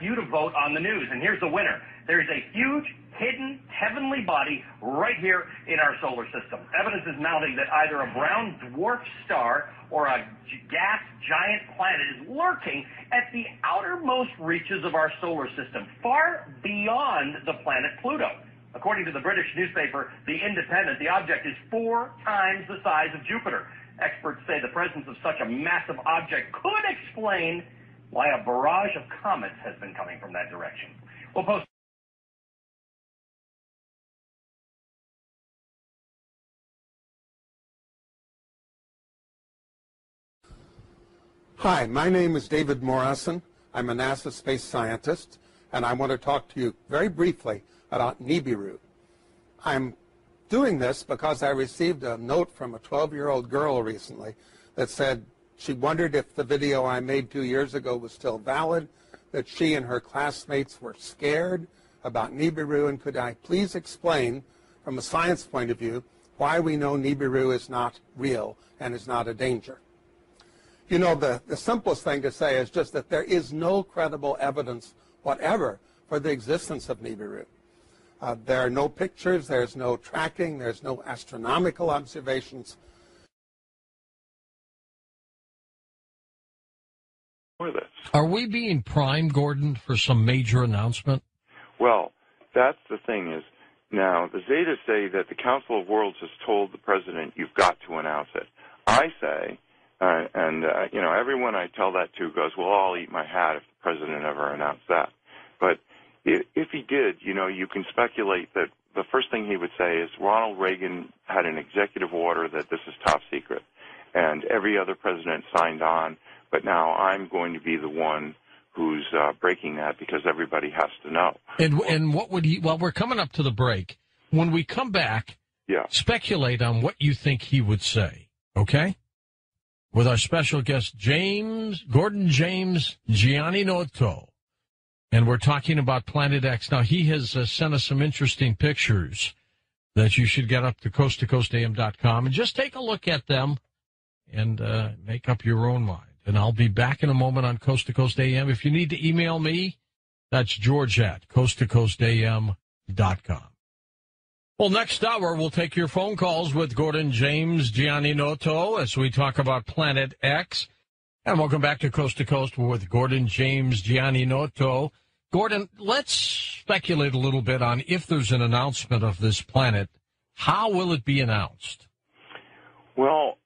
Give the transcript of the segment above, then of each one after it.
You to vote on the news, and here's the winner. There's a huge, hidden, heavenly body right here in our solar system. Evidence is mounting that either a brown dwarf star or a gas giant planet is lurking at the outermost reaches of our solar system, far beyond the planet Pluto. According to the British newspaper The Independent, the object is 4 times the size of Jupiter. Experts say the presence of such a massive object could explain why a barrage of comets has been coming from that direction. We'll post. Hi, my name is David Morrison. I'm a NASA space scientist, and I want to talk to you very briefly about NIBIRU. I'm doing this because I received a note from a 12-year-old girl recently that said she wondered if the video I made 2 years ago was still valid, that she and her classmates were scared about NIBIRU, and could I please explain, from a science point of view, why we know NIBIRU is not real and is not a danger. You know, the simplest thing to say is just that there is no credible evidence whatever for the existence of NIBIRU. There are no pictures, there's no tracking, there's no astronomical observations. Are we being primed, Gordon, for some major announcement? Well, that's the thing is, now, the Zetas say that the Council of Worlds has told the president, you've got to announce it. I say, you know, everyone I tell that to goes, well, I'll eat my hat if the president ever announced that. But if he did, you know, you can speculate that the first thing he would say is Ronald Reagan had an executive order that this is top secret, and every other president signed on. But now I'm going to be the one who's breaking that because everybody has to know. And what would he, well, we're coming up to the break. When we come back, speculate on what you think he would say, okay? With our special guest, Gordon James Giannotto. And we're talking about Planet X. Now, he has sent us some interesting pictures that you should get up to coasttocoastam.com and just take a look at them and make up your own mind. And I'll be back in a moment on Coast to Coast AM. If you need to email me, that's George at coasttocoastam.com. Well, next hour, we'll take your phone calls with Gordon James Giannotto as we talk about Planet X. And welcome back to Coast with Gordon James Giannotto. Gordon, let's speculate a little bit on if there's an announcement of this planet. How will it be announced? Well,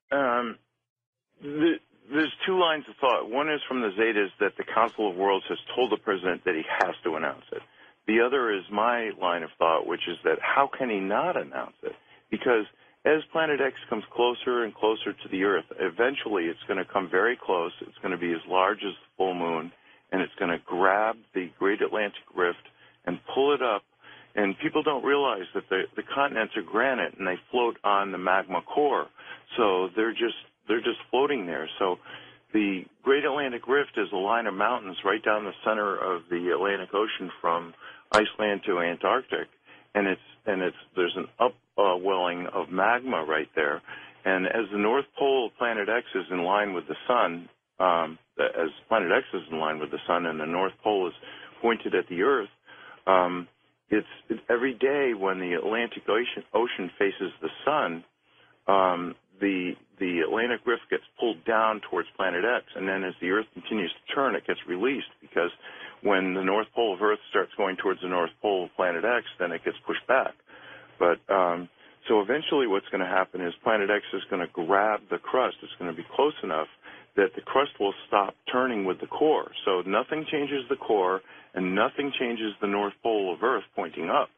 there's 2 lines of thought. One is from the Zetas that the Council of Worlds has told the president that he has to announce it. The other is my line of thought, which is that how can he not announce it? Because as Planet X comes closer and closer to the Earth, eventually it's going to come very close. It's going to be as large as the full moon, and it's going to grab the Great Atlantic Rift and pull it up. And people don't realize that the continents are granite, and they float on the magma core. So they're just floating there. So the Great Atlantic Rift is a line of mountains right down the center of the Atlantic Ocean from Iceland to Antarctic, and there's an upwelling of magma right there. And as the North Pole of Planet X is in line with the sun, as Planet X is in line with the sun, and the North Pole is pointed at the Earth, it's every day when the Atlantic Ocean faces the sun, the Atlantic Rift gets pulled down towards Planet X, and then as the Earth continues to turn, it gets released, because when the North Pole of Earth starts going towards the North Pole of Planet X, then it gets pushed back. But so eventually what's going to happen is Planet X is going to grab the crust. It's going to be close enough that the crust will stop turning with the core. So nothing changes the core, and nothing changes the North Pole of Earth pointing up.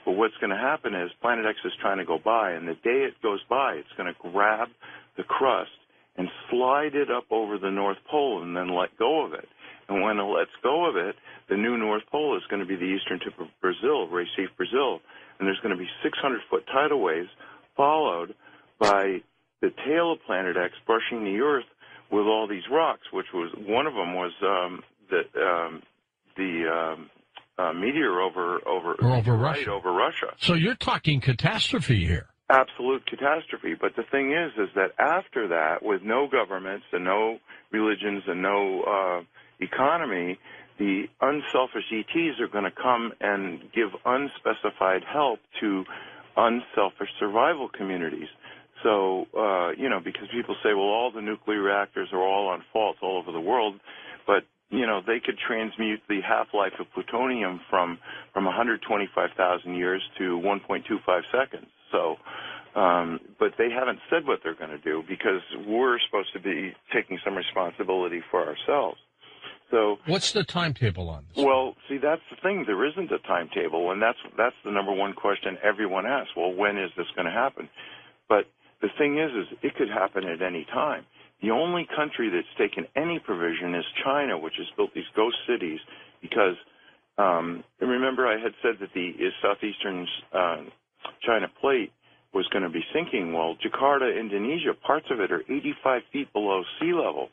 But what's going to happen is Planet X is trying to go by, and the day it goes by, it's going to grab the crust and slide it up over the North Pole and then let go of it. And when it lets go of it, the new North Pole is going to be the eastern tip of Brazil, Recife, Brazil. And there's going to be 600-foot tidal waves followed by the tail of Planet X brushing the Earth with all these rocks, which was one of them was the meteor over Russia. So you're talking catastrophe here. Absolute catastrophe. But the thing is that after that, with no governments and no religions and no economy, the unselfish ETs are going to come and give unspecified help to unselfish survival communities. So, because people say, well, all the nuclear reactors are all on faults all over the world, but, they could transmute the half-life of plutonium from 125,000 years to 1.25 seconds. So, but they haven't said what they're going to do because we're supposed to be taking some responsibility for ourselves. So, what's the timetable on this? Well, see, that's the thing. There isn't a timetable, and that's the number one question everyone asks. Well, when is this going to happen? But the thing is it could happen at any time. The only country that's taken any provision is China, which has built these ghost cities because, remember I had said that the southeastern China plate was going to be sinking. Well, Jakarta, Indonesia, parts of it are 85 feet below sea level.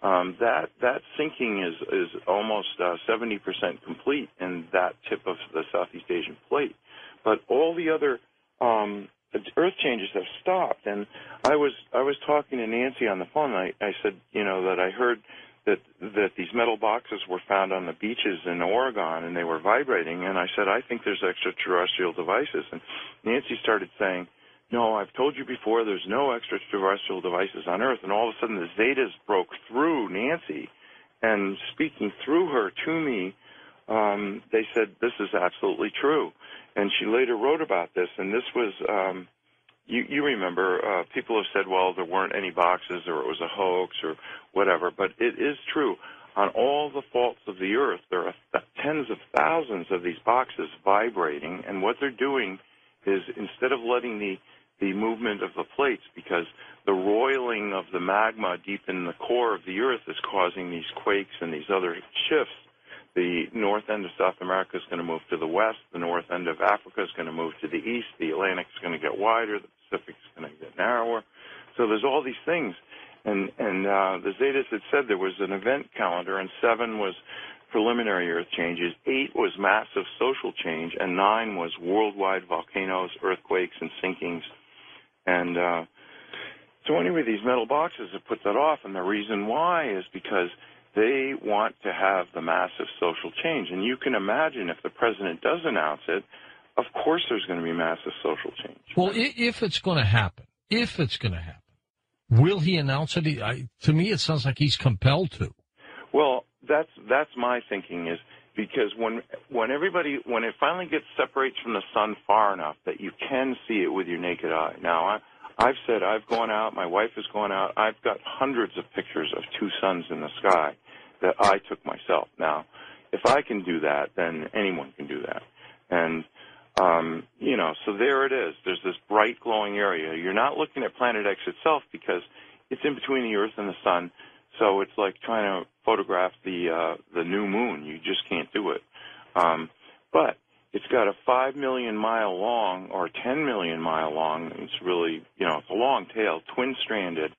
That sinking is almost 70% complete in that tip of the Southeast Asian plate. But all the other earth changes have stopped. And I was talking to Nancy on the phone. And I said, that I heard that these metal boxes were found on the beaches in Oregon and they were vibrating. And I said, I think there's extraterrestrial devices. And Nancy started saying, no, I've told you before, there's no extraterrestrial devices on Earth. And all of a sudden the Zetas broke through Nancy, and speaking through her to me, they said, this is absolutely true. And she later wrote about this, and this was, you remember, people have said, well, there weren't any boxes or it was a hoax or whatever, but it is true. On all the faults of the Earth, there are tens of thousands of these boxes vibrating, and what they're doing is instead of letting the movement of the plates, because the roiling of the magma deep in the core of the Earth is causing these quakes and these other shifts. The north end of South America is going to move to the west. The north end of Africa is going to move to the east. The Atlantic is going to get wider. The Pacific is going to get narrower. So there's all these things. And the Zetas had said there was an event calendar, and 7 was preliminary Earth changes, 8 was massive social change, and 9 was worldwide volcanoes, earthquakes, and sinkings. And so anyway, these metal boxes have put that off, and the reason why is because they want to have the massive social change. And you can imagine if the president does announce it, of course there's going to be massive social change. Well, if it's going to happen, will he announce it? To me, it sounds like he's compelled to. Well, that's my thinking, is because when it finally separates from the sun far enough that you can see it with your naked eye. Now, I've said I've gone out, my wife has gone out, I've got hundreds of pictures of 2 suns in the sky that I took myself. Now, if I can do that, then anyone can do that. And, so there it is. There's this bright glowing area. You're not looking at Planet X itself because it's in between the Earth and the sun. So it's like trying to photograph the new moon. You just can't do it. But it's got a 5 million mile long or 10 million mile long. It's really, it's a long tail, twin-stranded,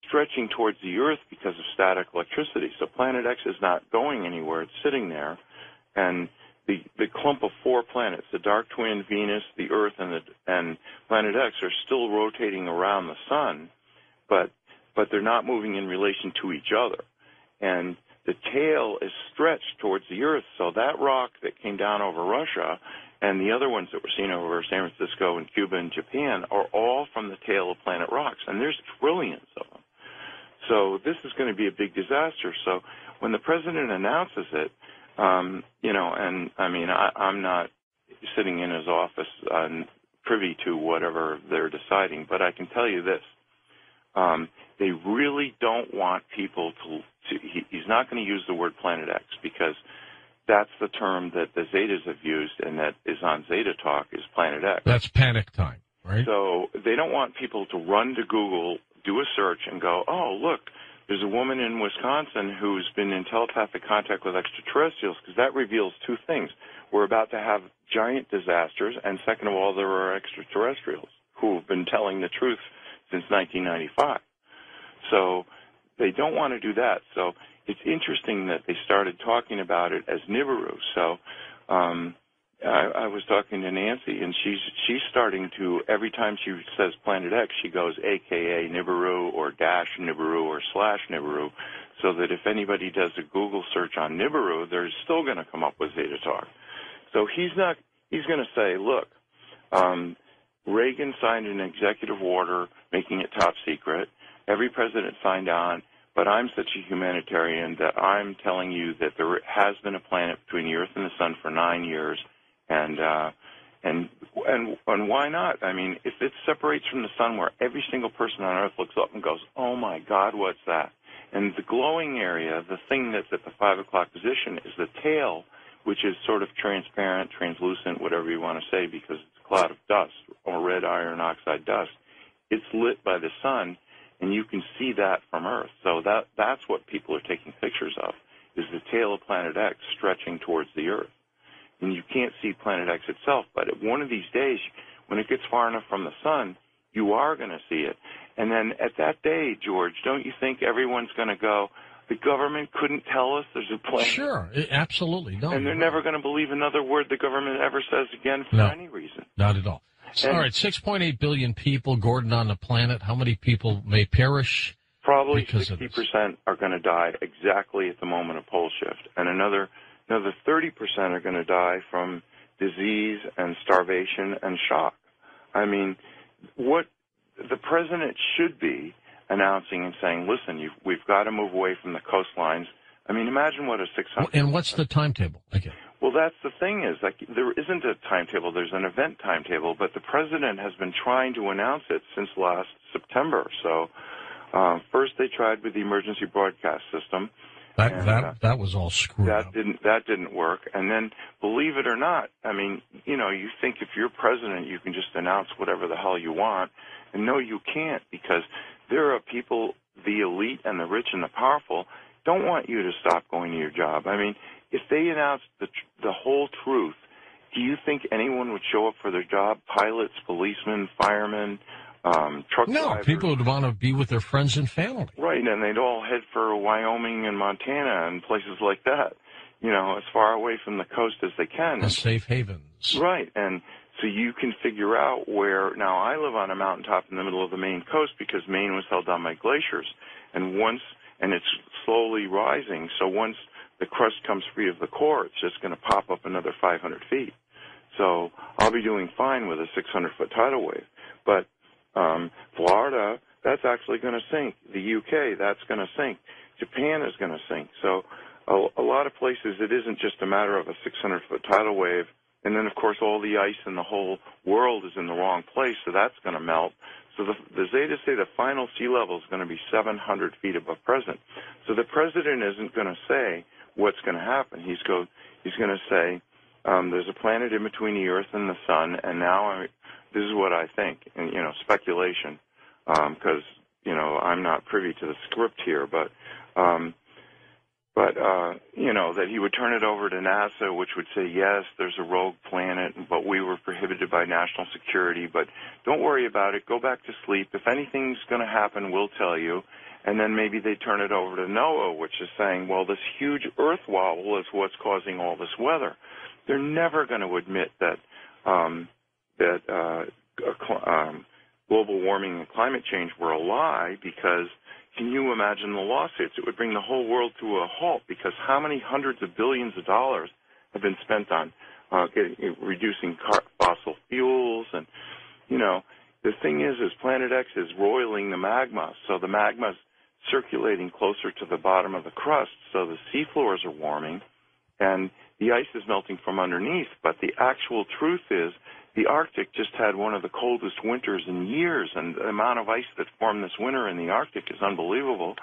stretching towards the Earth because of static electricity. So Planet X is not going anywhere. It's sitting there. And the clump of 4 planets, the dark twin, Venus, the Earth, and Planet X, are still rotating around the sun, but they're not moving in relation to each other. And the tail is stretched towards the Earth, so that rock that came down over Russia and the other ones that were seen over San Francisco and Cuba and Japan are all from the tail of planet rocks, and there's trillions of them. So this is going to be a big disaster. So when the president announces it, and I mean, I'm not sitting in his office privy to whatever they're deciding, but I can tell you this. They really don't want people he's not going to use the word Planet X because that's the term that the Zetas have used and that is on Zeta Talk is Planet X. That's panic time, right? So they don't want people to run to Google, do a search, and go, oh, look, there's a woman in Wisconsin who's been in telepathic contact with extraterrestrials, because that reveals 2 things. We're about to have giant disasters, and second of all, there are extraterrestrials who have been telling the truth since 1995. So they don't want to do that. So it's interesting that they started talking about it as NIBIRU. So I was talking to Nancy, and she's starting to, every time she says Planet X, she goes AKA NIBIRU or dash NIBIRU or slash NIBIRU. so that if anybody does a Google search on NIBIRU, they're still going to come up with Zeta Talk. So he's going to say, look, Reagan signed an executive order making it top secret. Every president signed on, but I'm such a humanitarian that I'm telling you that there has been a planet between the Earth and the Sun for 9 years, and why not? I mean, if it separates from the Sun where every single person on Earth looks up and goes, oh my God, what's that? And the glowing area, the thing that's at the 5 o'clock position, is the tail, which is sort of transparent, translucent, whatever you want to say, because it's a cloud of dust or red iron oxide dust. It's lit by the sun, and you can see that from Earth. So that's what people are taking pictures of, is the tail of Planet X stretching towards the Earth. And you can't see Planet X itself, but one of these days, when it gets far enough from the sun, you are going to see it. And then at that day, George, don't you think everyone's going to go, the government couldn't tell us there's a planet? Sure, absolutely. No, and they're never going to believe another word the government ever says again for any reason. Not at all. So, all right, 6.8 billion people, Gordon, on the planet. How many people may perish? Probably 60% are going to die exactly at the moment of pole shift, and another 30% are going to die from disease and starvation and shock. I mean, what the president should be announcing and saying, listen, we've got to move away from the coastlines. I mean, imagine what a 600... And what's the timetable? Okay. Well, that's the thing is, like, there isn't a timetable. There's an event timetable, but the president has been trying to announce it since last September. So first they tried with the emergency broadcast system. That was all screwed up. That didn't work. And then, believe it or not, I mean, you know, you think if you're president, you can just announce whatever the hell you want. And no, you can't, because there are people, the elite and the rich and the powerful, don't want you to stop going to your job. I mean, if they announced the whole truth, do you think anyone would show up for their job? Pilots, policemen, firemen, truck drivers? No, people would want to be with their friends and family. Right, and they'd all head for Wyoming and Montana and places like that, you know, as far away from the coast as they can. The safe havens. Right, and so you can figure out where, now I live on a mountaintop in the middle of the Maine coast because Maine was held down by glaciers, and it's slowly rising, so once the crust comes free of the core, it's just going to pop up another 500 feet. So I'll be doing fine with a 600-foot tidal wave. But Florida, that's actually going to sink. The UK, that's going to sink. Japan is going to sink. So a lot of places, it isn't just a matter of a 600-foot tidal wave. And then, of course, all the ice in the whole world is in the wrong place, so that's going to melt. So the Zetas say the final sea level is going to be 700 feet above present. So the president isn't going to say what's going to happen. He's going to say there's a planet in between the Earth and the Sun, and now this is what I think, and, you know, speculation, because, you know, I'm not privy to the script here, but you know, that he would turn it over to NASA, which would say, yes, there's a rogue planet, but we were prohibited by national security, but don't worry about it. Go back to sleep. If anything's going to happen, we'll tell you. And then maybe they turn it over to NOAA, which is saying, well, this huge Earth wobble is what's causing all this weather. They're never going to admit that global warming and climate change were a lie, because can you imagine the lawsuits? It would bring the whole world to a halt, because how many hundreds of billions of dollars have been spent on reducing fossil fuels? And, you know, the thing is Planet X is roiling the magma, so the magma's circulating closer to the bottom of the crust, so the seafloors are warming, and the ice is melting from underneath. But the actual truth is the Arctic just had one of the coldest winters in years, and the amount of ice that formed this winter in the Arctic is unbelievable.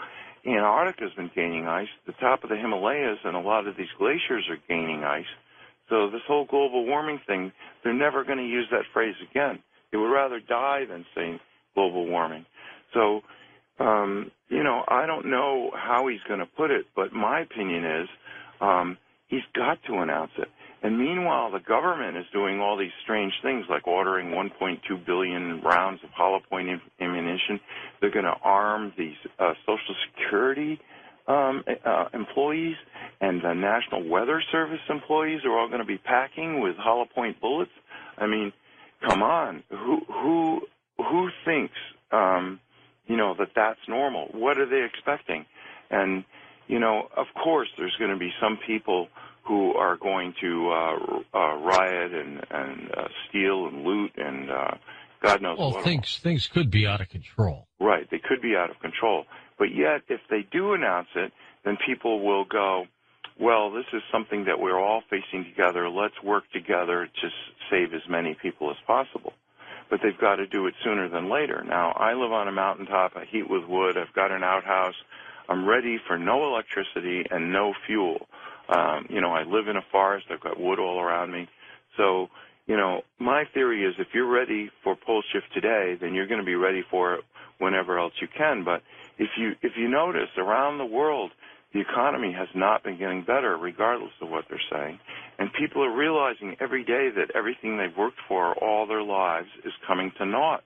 Antarctica's been gaining ice. The top of the Himalayas and a lot of these glaciers are gaining ice. So this whole global warming thing, they're never going to use that phrase again. They would rather die than say global warming. So, you know, I don't know how he's going to put it, but my opinion is he's got to announce it. And meanwhile, the government is doing all these strange things, like ordering 1.2 billion rounds of hollow point ammunition. They're going to arm these Social Security employees, and the National Weather Service employees are all going to be packing with hollow point bullets. I mean, come on, who thinks you know, that's normal? What are they expecting? And of course there's going to be some people who are going to riot and steal and loot and God knows what. Well, things could be out of control. Right, they could be out of control. But yet, if they do announce it, then people will go, well, this is something that we're all facing together. Let's work together to save as many people as possible. But they've got to do it sooner than later. Now, I live on a mountaintop. I heat with wood. I've got an outhouse. I'm ready for no electricity and no fuel. I live in a forest. I've got wood all around me. So, my theory is if you're ready for pole shift today, then you're going to be ready for it whenever else you can. But if you notice, around the world, the economy has not been getting better, regardless of what they're saying. And people are realizing every day that everything they've worked for all their lives is coming to naught.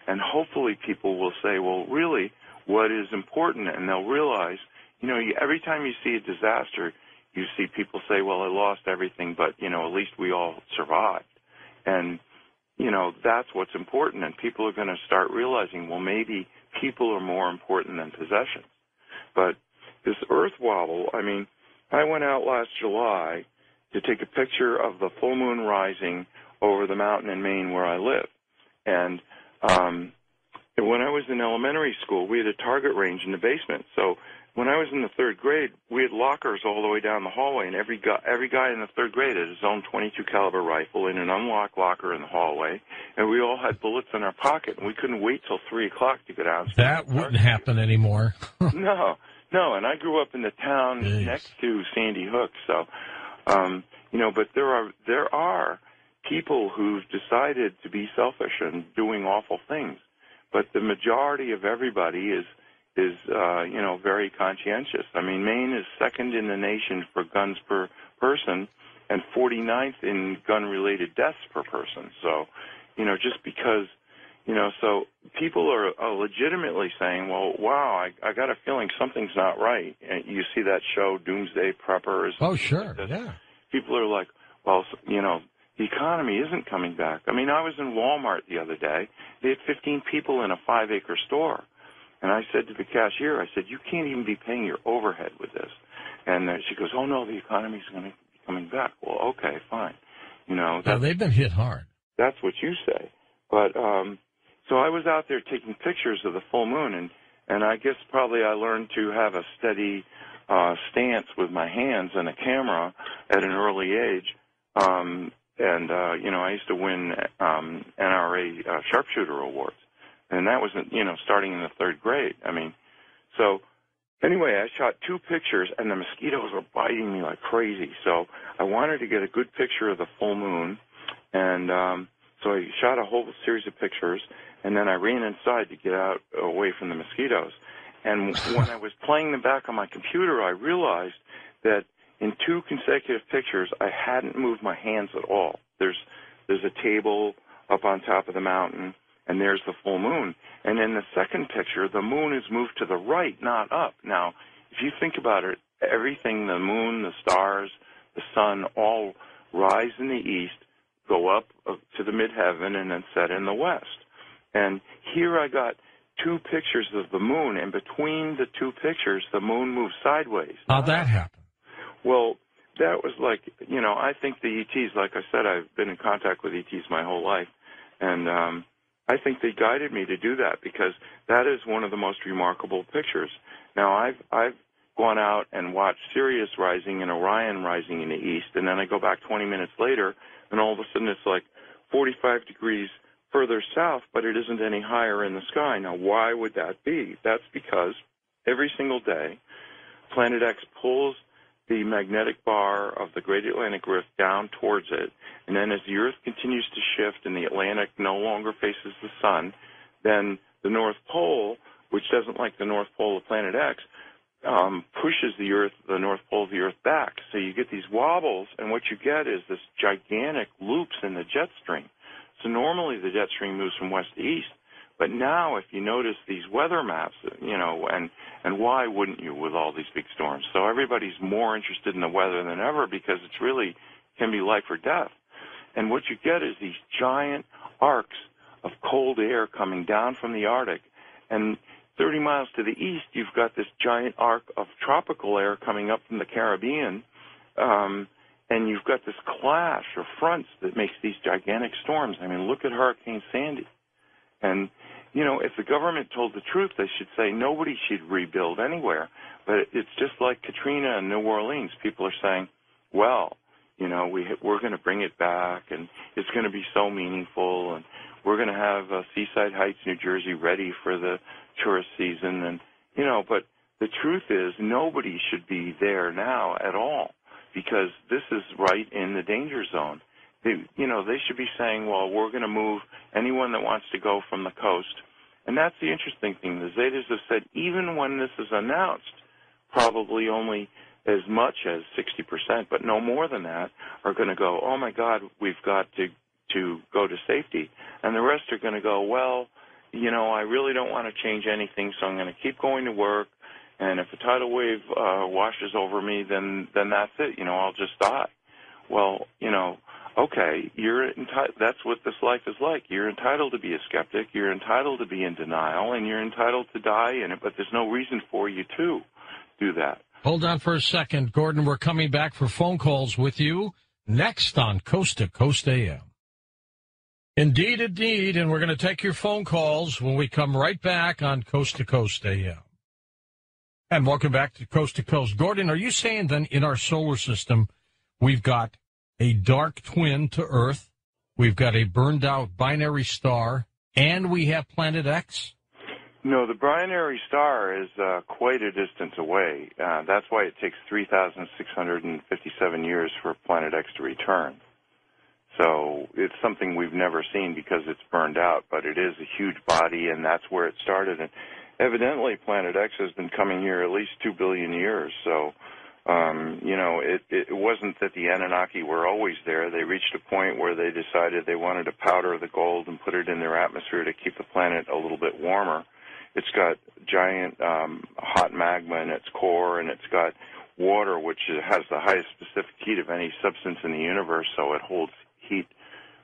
And hopefully people will say, well, really, what is important? And they'll realize, every time you see a disaster, you see people say, well, I lost everything, but, at least we all survived. And, that's what's important. And people are going to start realizing, well, maybe people are more important than possessions. But this Earth wobble, I went out last July to take a picture of the full moon rising over the mountain in Maine where I live. And when I was in elementary school, we had a target range in the basement. So when I was in the third grade, we had lockers all the way down the hallway, and every guy in the third grade had his own .22 caliber rifle in an unlocked locker in the hallway, and we all had bullets in our pocket, and we couldn't wait till 3 o'clock to get out. That wouldn't happen anymore. No, and I grew up in the town next to Sandy Hook, so, but there are people who've decided to be selfish and doing awful things, but the majority of everybody is very conscientious. Maine is second in the nation for guns per person and 49th in gun-related deaths per person. So, just because, so people are legitimately saying, well, wow, I got a feeling something's not right. And you see that show, Doomsday Preppers. Oh, sure, yeah. People are like, well, the economy isn't coming back. I was in Walmart the other day. They had 15 people in a 5-acre store. And I said to the cashier, you can't even be paying your overhead with this. And she goes, oh, no, the economy's going to be coming back. Well, okay, fine. They've been hit hard. That's what you say. But so I was out there taking pictures of the full moon, and I guess probably I learned to have a steady stance with my hands and a camera at an early age. I used to win NRA sharpshooter awards. And that was, starting in the third grade. So anyway, I shot 2 pictures, and the mosquitoes were biting me like crazy. So I wanted to get a good picture of the full moon, and so I shot a whole series of pictures, and then I ran inside to get out away from the mosquitoes. And when I was playing them back on my computer, I realized that in 2 consecutive pictures, I hadn't moved my hands at all. There's a table up on top of the mountain, and there's the full moon. And in the second picture, the moon is moved to the right, not up. Now, if you think about it, everything, the moon, the stars, the sun, all rise in the east, go up to the midheaven, and then set in the west. And here I got 2 pictures of the moon, and between the 2 pictures, the moon moves sideways. How'd that happen? Well, that was like, I think the ETs, like I said, I've been in contact with ETs my whole life, and I think they guided me to do that because that is one of the most remarkable pictures. Now, I've gone out and watched Sirius rising and Orion rising in the east, and then I go back 20 minutes later, and all of a sudden it's like 45 degrees further south, but it isn't any higher in the sky. Now, why would that be? That's because every single day, Planet X pulls the magnetic bar of the Great Atlantic Rift down towards it, and then as the Earth continues to shift and the Atlantic no longer faces the sun, then the North Pole, which doesn't like the North Pole of Planet X, pushes the North Pole of the Earth back. So you get these wobbles, and what you get is this gigantic loops in the jet stream. So normally the jet stream moves from west to east, but now if you notice these weather maps, and why wouldn't you with all these big storms? So everybody's more interested in the weather than ever because it's really can be life or death. And what you get is these giant arcs of cold air coming down from the Arctic, and 30 miles to the east, you've got this giant arc of tropical air coming up from the Caribbean, and you've got this clash of fronts that makes these gigantic storms. I mean, look at Hurricane Sandy. And, you know, if the government told the truth, they should say nobody should rebuild anywhere. But it's just like Katrina and New Orleans. People are saying, well, you know, we're going to bring it back, and it's going to be so meaningful, and we're going to have Seaside Heights, New Jersey, ready for the tourist season. And, you know, but the truth is nobody should be there now at all, because this is right in the danger zone. They should be saying, well, we're going to move anyone that wants to go from the coast. And that's the interesting thing. The Zetas have said even when this is announced, probably only as much as 60%, but no more than that, are going to go, oh, my God, we've got to go to safety. And the rest are going to go, well, you know, I really don't want to change anything, so I'm going to keep going to work. And if a tidal wave washes over me, then that's it. You know, I'll just die. Well, you know, okay, that's what this life is like. You're entitled to be a skeptic. You're entitled to be in denial, and you're entitled to die in it, but there's no reason for you to do that. Hold on for a second, Gordon. We're coming back for phone calls with you next on Coast to Coast AM. Indeed, indeed, and we're going to take your phone calls when we come right back on Coast to Coast AM. And welcome back to Coast to Coast. Gordon, are you saying then in our solar system we've got a dark twin to Earth, we've got a burned-out binary star, and we have Planet X? No, the binary star is quite a distance away. That's why it takes 3,657 years for Planet X to return. So it's something we've never seen because it's burned out, but it is a huge body, and that's where it started. And evidently, Planet X has been coming here at least 2 billion years. So, you know, it wasn't that the Anunnaki were always there. They reached a point where they decided they wanted to powder the gold and put it in their atmosphere to keep the planet a little bit warmer. It's got giant hot magma in its core, and it's got water, which has the highest specific heat of any substance in the universe, so it holds heat.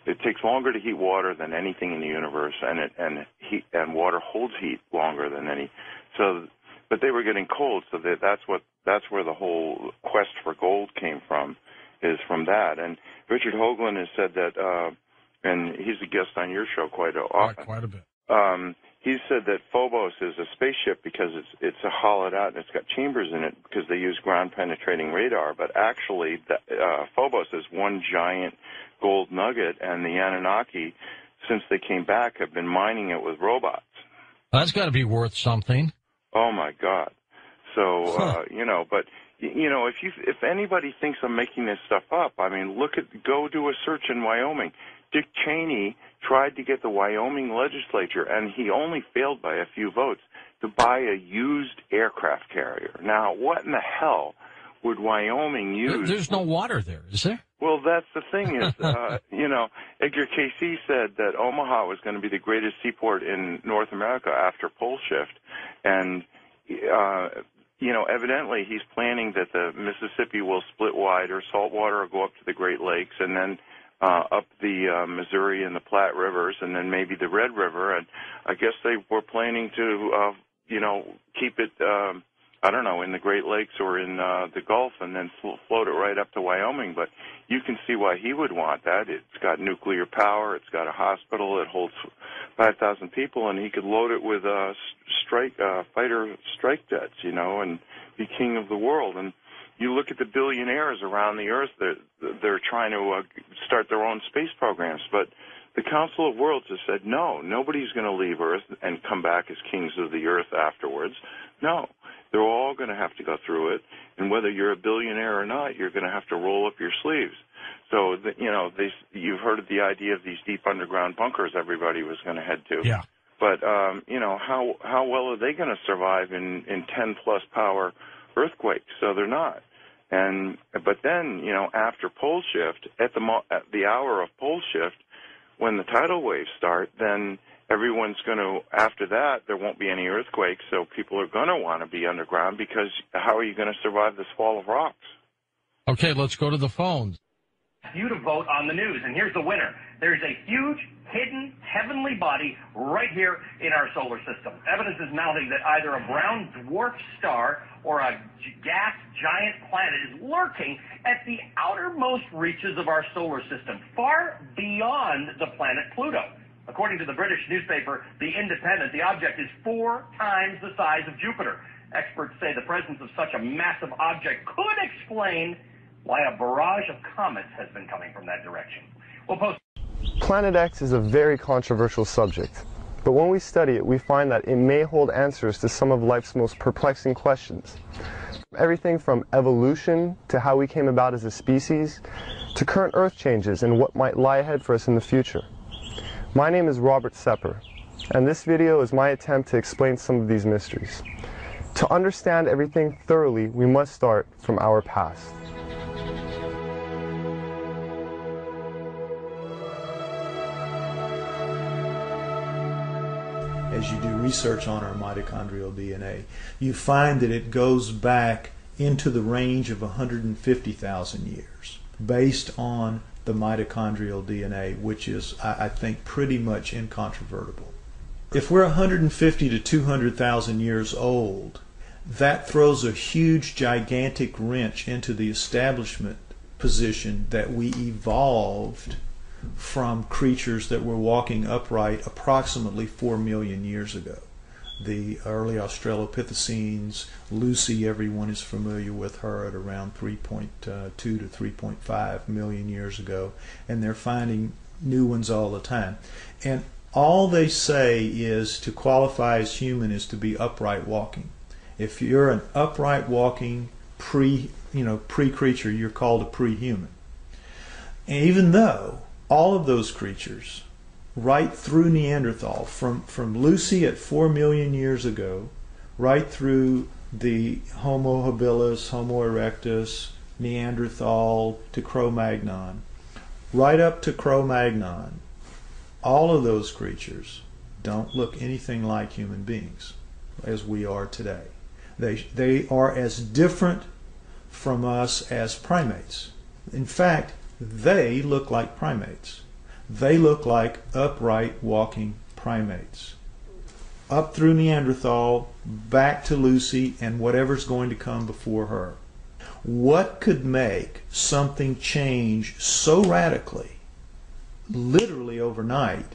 It takes longer to heat water than anything in the universe, and water holds heat longer than any. So, but they were getting cold, so that's where the whole quest for gold came from, is from that. And Richard Hoagland has said that, and he's a guest on your show quite often. Quite a bit. He said that Phobos is a spaceship because it's a hollowed out and it's got chambers in it because they use ground-penetrating radar. But actually, Phobos is one giant gold nugget, and the Anunnaki, since they came back, have been mining it with robots. That's got to be worth something. Oh my God! So you know, but you know, if anybody thinks I'm making this stuff up, I mean, go do a search in Wyoming. Dick Cheney tried to get the Wyoming legislature, and he only failed by a few votes, to buy a used aircraft carrier. Now, what in the hell would Wyoming use? There's no water there, is there? Well, that's the thing is, you know, Edgar Cayce said that Omaha was going to be the greatest seaport in North America after pole shift. And, you know, evidently he's planning that the Mississippi will split wide, or saltwater will go up to the Great Lakes, and then up the Missouri and the Platte Rivers, and then maybe the Red River. And I guess they were planning to, you know, keep it, I don't know, in the Great Lakes or in the Gulf, and then float it right up to Wyoming. But you can see why he would want that. It's got nuclear power. It's got a hospital. It holds 5,000 people, and he could load it with fighter strike jets, you know, and be king of the world. And you look at the billionaires around the earth, they're trying to start their own space programs. But the Council of Worlds has said, no, nobody's going to leave Earth and come back as kings of the earth afterwards. No, they're all going to have to go through it. And whether you're a billionaire or not, you're going to have to roll up your sleeves. So, you know, you've heard of the idea of these deep underground bunkers everybody was going to head to. Yeah. But, you know, how well are they going to survive in 10-plus power earthquakes? So they're not. But then, you know, after pole shift, at the hour of pole shift, when the tidal waves start, then everyone's going to, after that, there won't be any earthquakes, so people are going to want to be underground, because how are you going to survive this fall of rocks? Okay, let's go to the phones. You to vote on the news, and here's the winner. There's a huge hidden heavenly body right here in our solar system. Evidence is mounting that either a brown dwarf star or a gas giant planet is lurking at the outermost reaches of our solar system, far beyond the planet Pluto. According to the British newspaper The Independent, the object is 4 times the size of Jupiter. Experts say the presence of such a massive object could explain why a barrage of comets has been coming from that direction. We'll post. Planet X is a very controversial subject, but when we study it, we find that it may hold answers to some of life's most perplexing questions. Everything from evolution to how we came about as a species, to current Earth changes and what might lie ahead for us in the future. My name is Robert Sepper, and this video is my attempt to explain some of these mysteries. To understand everything thoroughly, we must start from our past. As you do research on our mitochondrial DNA, you find that it goes back into the range of 150,000 years based on the mitochondrial DNA, which is, I think, pretty much incontrovertible. If we're 150 to 200,000 years old, that throws a huge, gigantic wrench into the establishment position that we evolved from creatures that were walking upright approximately 4 million years ago. The early Australopithecines, Lucy, everyone is familiar with her at around 3.2 to 3.5 million years ago, and they're finding new ones all the time. And all they say is to qualify as human is to be upright walking. If you're an upright walking pre-creature, you're called a pre-human. And even though all of those creatures, right through Neanderthal, from Lucy at 4 million years ago, right through the Homo habilis, Homo erectus, Neanderthal to Cro-Magnon, right up to Cro-Magnon, all of those creatures don't look anything like human beings as we are today. They are as different from us as primates. In fact, they look like primates. They look like upright walking primates. Up through Neanderthal, back to Lucy, and whatever's going to come before her. What could make something change so radically, literally overnight,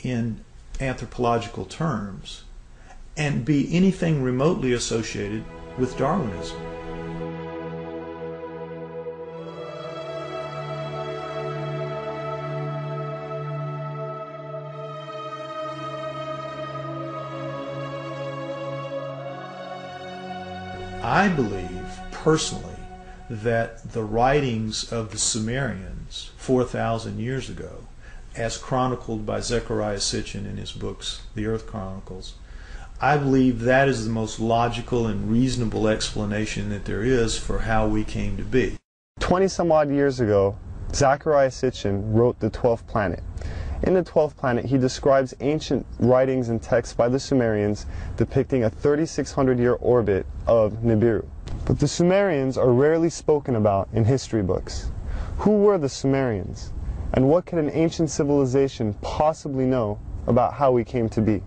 in anthropological terms, and be anything remotely associated with Darwinism? I believe, personally, that the writings of the Sumerians 4,000 years ago, as chronicled by Zechariah Sitchin in his books, The Earth Chronicles, I believe that is the most logical and reasonable explanation that there is for how we came to be. 20 some odd years ago, Zechariah Sitchin wrote The 12th Planet. In The 12th Planet, he describes ancient writings and texts by the Sumerians depicting a 3,600-year orbit of Nibiru. But the Sumerians are rarely spoken about in history books. Who were the Sumerians? And what could an ancient civilization possibly know about how we came to be?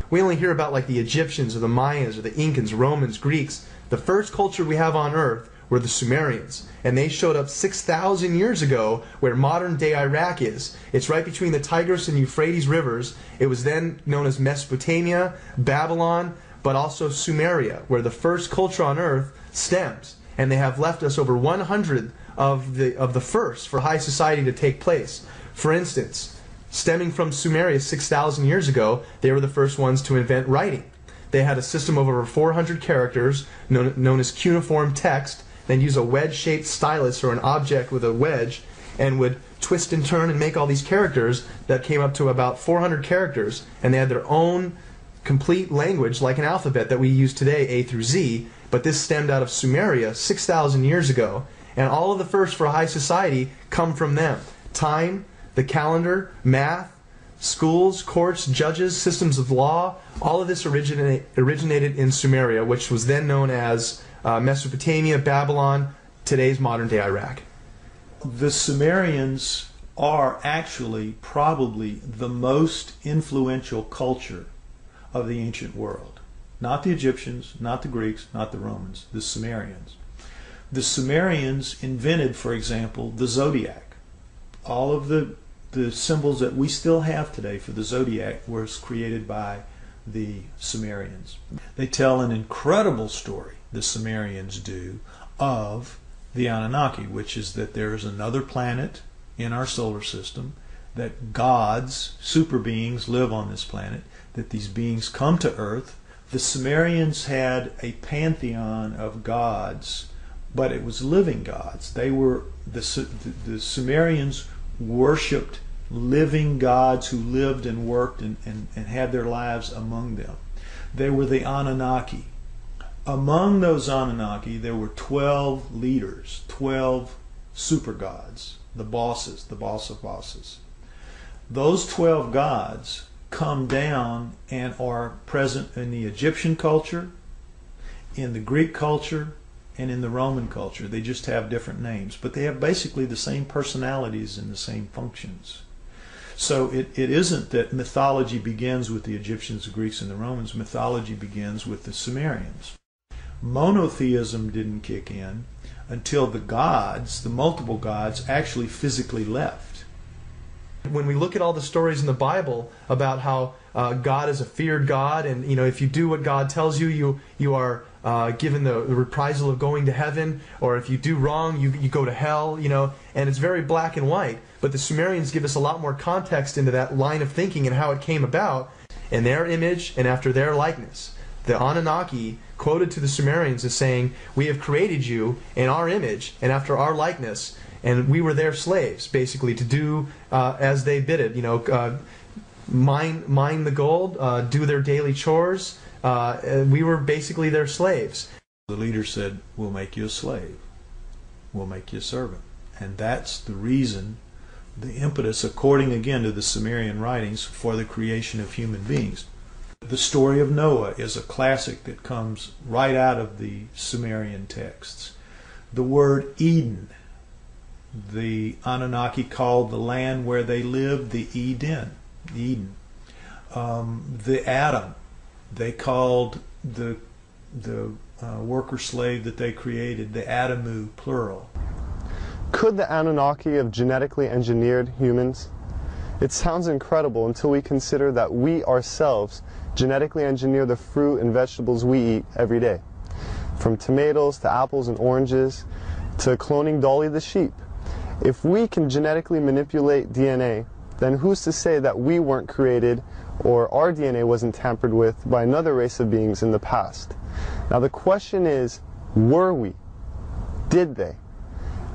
We only hear about like the Egyptians or the Mayans or the Incans, Romans, Greeks. The first culture we have on Earth were the Sumerians, and they showed up 6,000 years ago where modern-day Iraq is. It's right between the Tigris and Euphrates rivers. It was then known as Mesopotamia, Babylon, but also Sumeria, where the first culture on Earth stems. And they have left us over 100 of the first for high society to take place. For instance, stemming from Sumeria 6,000 years ago, they were the first ones to invent writing. They had a system of over 400 characters known as cuneiform text. They'd use a wedge-shaped stylus or an object with a wedge and would twist and turn and make all these characters that came up to about 400 characters, and they had their own complete language like an alphabet that we use today, A through Z, but this stemmed out of Sumeria 6,000 years ago, and all of the first for high society come from them. Time, the calendar, math, schools, courts, judges, systems of law, all of this originated in Sumeria, which was then known as Mesopotamia, Babylon, today's modern-day Iraq. The Sumerians are actually probably the most influential culture of the ancient world. Not the Egyptians, not the Greeks, not the Romans, the Sumerians. The Sumerians invented, for example, the zodiac. All of the symbols that we still have today for the zodiac was created by the Sumerians. They tell an incredible story, the Sumerians do, of the Anunnaki, which is that there is another planet in our solar system, that gods, super beings, live on this planet, that these beings come to Earth. The Sumerians had a pantheon of gods, but it was living gods. They were the Sumerians worshipped living gods who lived and worked and had their lives among them. They were the Anunnaki. Among those Anunnaki, there were 12 leaders, 12 super gods, the bosses, the boss of bosses. Those 12 gods come down and are present in the Egyptian culture, in the Greek culture, and in the Roman culture. They just have different names, but they have basically the same personalities and the same functions. So it isn't that mythology begins with the Egyptians, the Greeks, and the Romans. Mythology begins with the Sumerians. Monotheism didn't kick in until the gods, the multiple gods, actually physically left. When we look at all the stories in the Bible about how God is a feared God, and if you do what God tells you, you are given the reprisal of going to heaven, or if you do wrong, you go to hell, and it's very black and white. But the Sumerians give us a lot more context into that line of thinking and how it came about in their image and after their likeness. The Anunnaki, quoted to the Sumerians, as saying, "We have created you in our image and after our likeness, and we were their slaves," basically, to do as they bid it. Mine the gold, do their daily chores. We were basically their slaves. The leader said, "We'll make you a slave. We'll make you a servant." And that's the reason, the impetus, according again to the Sumerian writings, for the creation of human beings. The story of Noah is a classic that comes right out of the Sumerian texts. The word Eden, the Anunnaki called the land where they lived the Eden. The Adam, they called the worker slave that they created the Adamu, plural. Could the Anunnaki have genetically engineered humans? It sounds incredible until we consider that we ourselves genetically engineer the fruit and vegetables we eat every day. From tomatoes to apples and oranges to cloning Dolly the sheep. If we can genetically manipulate DNA, then who's to say that we weren't created or our DNA wasn't tampered with by another race of beings in the past? Now the question is, were we? Did they?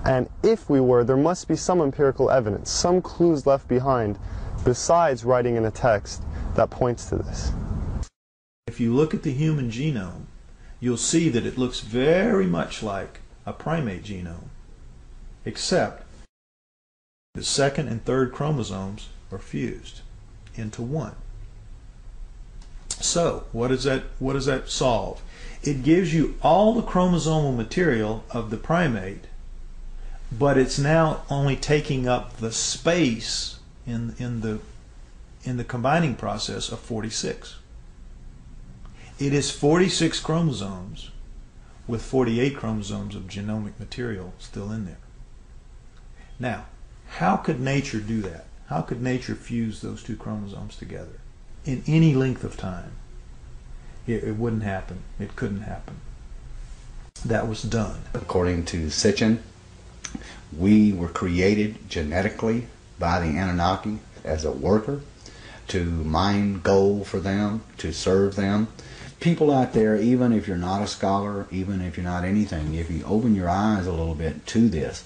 And if we were, there must be some empirical evidence, some clues left behind, besides writing in a text that points to this. If you look at the human genome, you'll see that it looks very much like a primate genome, except the second and third chromosomes are fused into one. So, what does that solve? It gives you all the chromosomal material of the primate, but it's now only taking up the space in the combining process of 46. It is 46 chromosomes with 48 chromosomes of genomic material still in there. Now, how could nature do that? How could nature fuse those two chromosomes together in any length of time? It wouldn't happen. It couldn't happen. That was done. According to Sitchin, we were created genetically by the Anunnaki as a worker, to mine gold for them, to serve them. People out there, even if you're not a scholar, even if you're not anything, if you open your eyes a little bit to this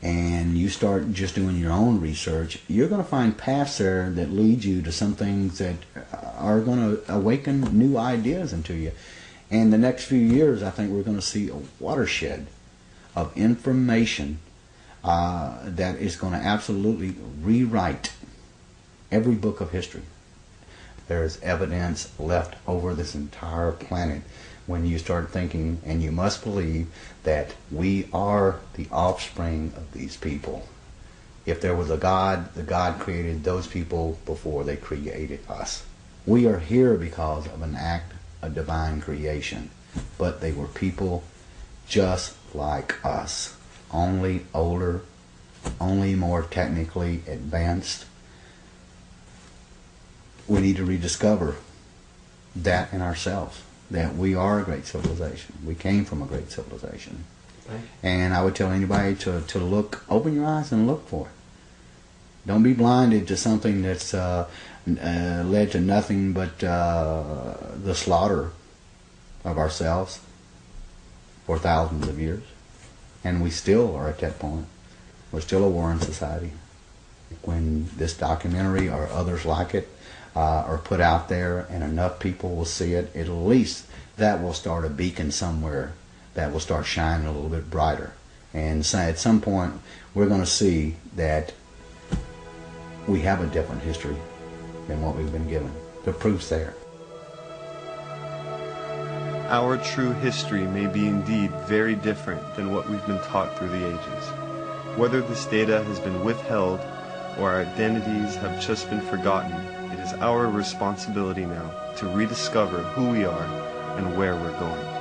and you start just doing your own research, you're going to find paths there that lead you to some things that are going to awaken new ideas into you. And the next few years, I think we're going to see a watershed of information that is going to absolutely rewrite every book of history. There's evidence left over this entire planet when you start thinking, and you must believe, that we are the offspring of these people. If there was a God, the God created those people before they created us. We are here because of an act of divine creation, but they were people just like us, only older, only more technically advanced. We need to rediscover that in ourselves, that we are a great civilization. We came from a great civilization. And I would tell anybody to look, open your eyes and look for it. Don't be blinded to something that's led to nothing but the slaughter of ourselves for thousands of years. And we still are at that point. We're still a warring society. When this documentary or others like it are put out there and enough people will see it, at least that will start a beacon somewhere that will start shining a little bit brighter. And so at some point we're going to see that we have a different history than what we've been given. The proof's there. Our true history may be indeed very different than what we've been taught through the ages. Whether this data has been withheld or our identities have just been forgotten, it is our responsibility now to rediscover who we are and where we're going.